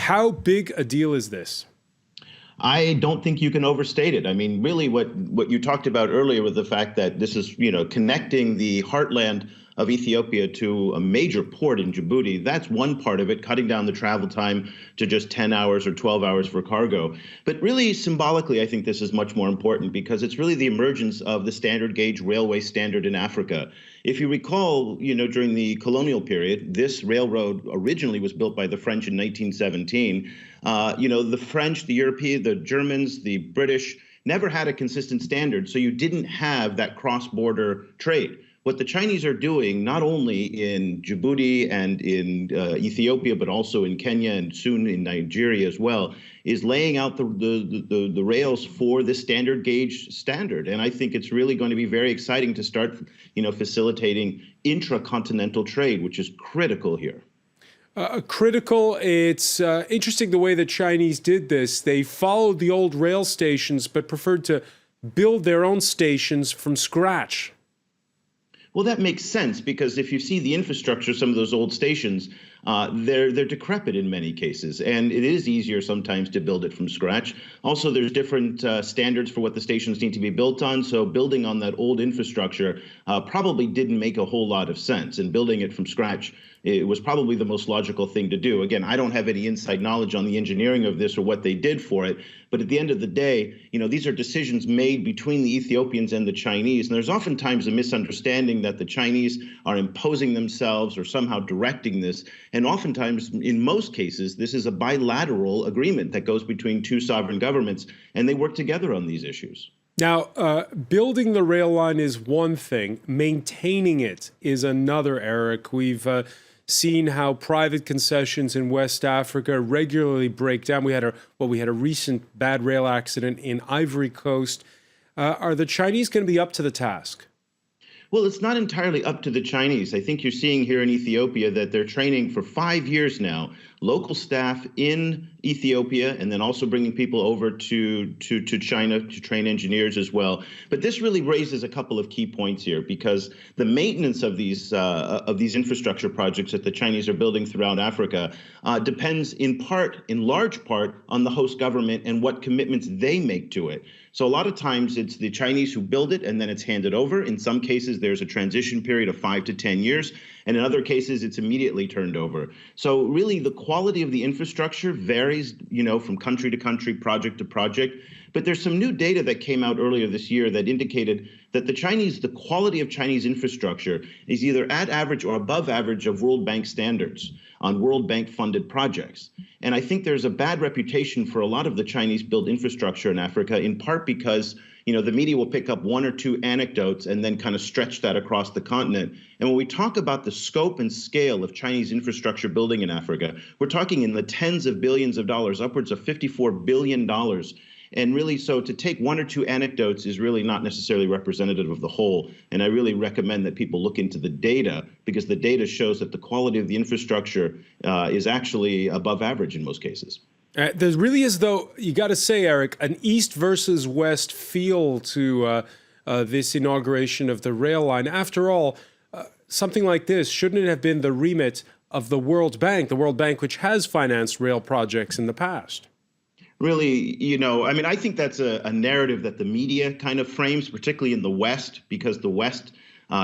How big a deal is this? I don't think you can overstate it. I mean, really what you talked about earlier with the fact that this is, connecting the heartland of Ethiopia to a major port in Djibouti. That's one part of it, cutting down the travel time to just 10 hours or 12 hours for cargo. But really symbolically, I think this is much more important because it's really the emergence of the standard gauge railway standard in Africa. If you recall, during the colonial period, this railroad originally was built by the French in 1917. The French, the European, the Germans, the British never had a consistent standard, so you didn't have that cross-border trade. What the Chinese are doing, not only in Djibouti and in Ethiopia, but also in Kenya and soon in Nigeria as well, is laying out the rails for this standard gauge standard. And I think it's really going to be very exciting to start, facilitating intracontinental trade, which is critical here. Critical. It's interesting the way the Chinese did this. They followed the old rail stations, but preferred to build their own stations from scratch. Well, that makes sense because if you see the infrastructure, some of those old stations, they're decrepit in many cases, and it is easier sometimes to build it from scratch. Also, there's different standards for what the stations need to be built on, so building on that old infrastructure probably didn't make a whole lot of sense, and building it from scratch, it was probably the most logical thing to do. Again, I don't have any inside knowledge on the engineering of this or what they did for it, but at the end of the day, these are decisions made between the Ethiopians and the Chinese, and there's oftentimes a misunderstanding that the Chinese are imposing themselves or somehow directing this, and oftentimes, in most cases, this is a bilateral agreement that goes between two sovereign governments, and they work together on these issues. Now, building the rail line is one thing. Maintaining it is another, Eric. We've seen how private concessions in West Africa regularly break down. We had a recent bad rail accident in Ivory Coast. Are the Chinese going to be up to the task? Well, it's not entirely up to the Chinese. I think you're seeing here in Ethiopia that they're training for 5 years now, local staff in Ethiopia, and then also bringing people over to China to train engineers as well. But this really raises a couple of key points here, because the maintenance of these infrastructure projects that the Chinese are building throughout Africa depends in large part, on the host government and what commitments they make to it. So a lot of times it's the Chinese who build it and then it's handed over. In some cases, there's a transition period of 5 to 10 years. And in other cases, it's immediately turned over. So really, the quality of the infrastructure varies, from country to country, project to project. But there's some new data that came out earlier this year that indicated that the quality of Chinese infrastructure is either at average or above average of World Bank standards on World Bank funded projects. And I think there's a bad reputation for a lot of the Chinese built infrastructure in Africa, in part because the media will pick up one or two anecdotes and then kind of stretch that across the continent. And when we talk about the scope and scale of Chinese infrastructure building in Africa, we're talking in the tens of billions of dollars, upwards of $54 billion. And really, so to take one or two anecdotes is really not necessarily representative of the whole. And I really recommend that people look into the data, because the data shows that the quality of the infrastructure is actually above average in most cases. There really is, though, you got to say, Eric, an East versus West feel to this inauguration of the rail line. After all, something like this, shouldn't it have been the remit of the World Bank which has financed rail projects in the past? Really, I think that's a narrative that the media kind of frames, particularly in the West, because the West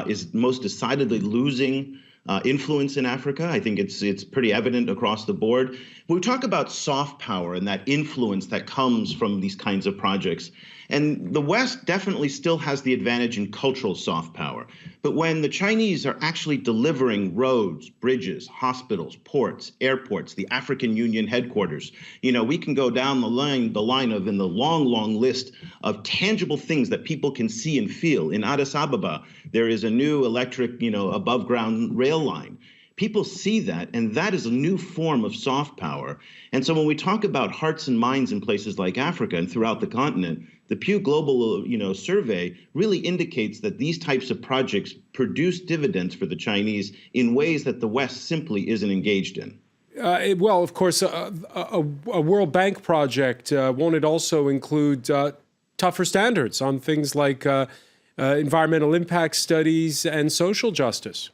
is most decidedly losing influence in Africa. I think it's pretty evident across the board. When we talk about soft power and that influence that comes from these kinds of projects, and the West definitely still has the advantage in cultural soft power. But when the Chinese are actually delivering roads, bridges, hospitals, ports, airports, the African Union headquarters, we can go down the line of in the long list of tangible things that people can see and feel. In Addis Ababa, there is a new electric, above ground rail line. People see that, and that is a new form of soft power. And so when we talk about hearts and minds in places like Africa and throughout the continent, the Pew Global, survey really indicates that these types of projects produce dividends for the Chinese in ways that the West simply isn't engaged in. Well, of course, a World Bank project, won't it also include tougher standards on things like environmental impact studies and social justice?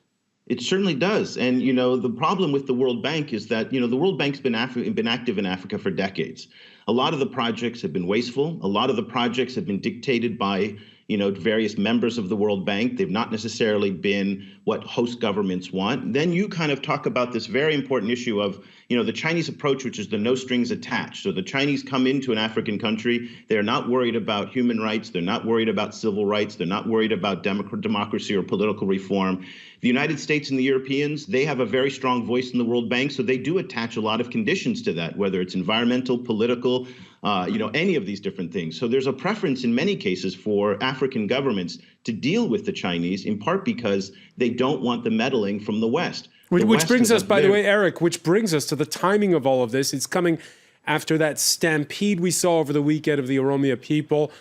It certainly does. And, the problem with the World Bank is that, the World Bank's been active in Africa for decades. A lot of the projects have been wasteful. A lot of the projects have been dictated by, various members of the World Bank. They've not necessarily been what host governments want. Then you kind of talk about this very important issue of, the Chinese approach, which is the no strings attached. So the Chinese come into an African country. They're not worried about human rights. They're not worried about civil rights. They're not worried about democracy or political reform. The United States and the Europeans, they have a very strong voice in the World Bank, so they do attach a lot of conditions to that, whether it's environmental, political, any of these different things. So there's a preference in many cases for African governments to deal with the Chinese, in part because they don't want the meddling from the West. Which brings us, by the way, Eric, which brings us to the timing of all of this. It's coming after that stampede we saw over the weekend of the Oromia people,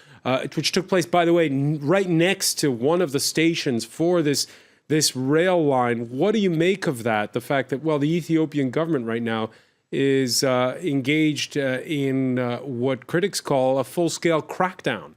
which took place, by the way, right next to one of the stations for this rail line. What do you make of that? The fact that, the Ethiopian government right now is engaged in what critics call a full-scale crackdown.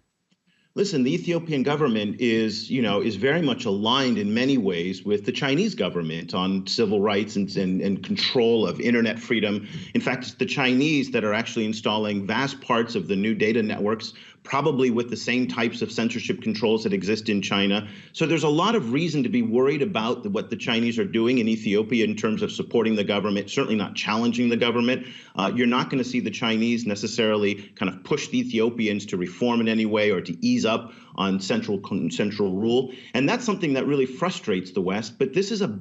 Listen, the Ethiopian government is very much aligned in many ways with the Chinese government on civil rights and control of internet freedom. In fact, it's the Chinese that are actually installing vast parts of the new data networks, probably with the same types of censorship controls that exist in China. So there's a lot of reason to be worried about what the Chinese are doing in Ethiopia in terms of supporting the government, certainly not challenging the government. You're not going to see the Chinese necessarily kind of push the Ethiopians to reform in any way or to ease up on central rule. And that's something that really frustrates the West. But this is a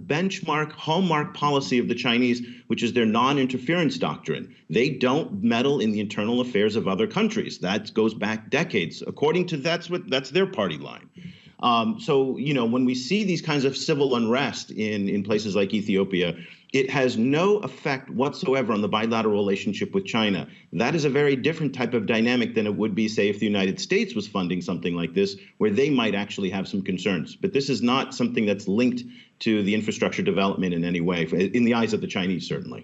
hallmark policy of the Chinese, which is their non-interference doctrine. They don't meddle in the internal affairs of other countries. That goes back decades. According to that's their party line. So, when we see these kinds of civil unrest in places like Ethiopia, it has no effect whatsoever on the bilateral relationship with China. That is a very different type of dynamic than it would be, say, if the United States was funding something like this, where they might actually have some concerns. But this is not something that's linked to the infrastructure development in any way, in the eyes of the Chinese, certainly.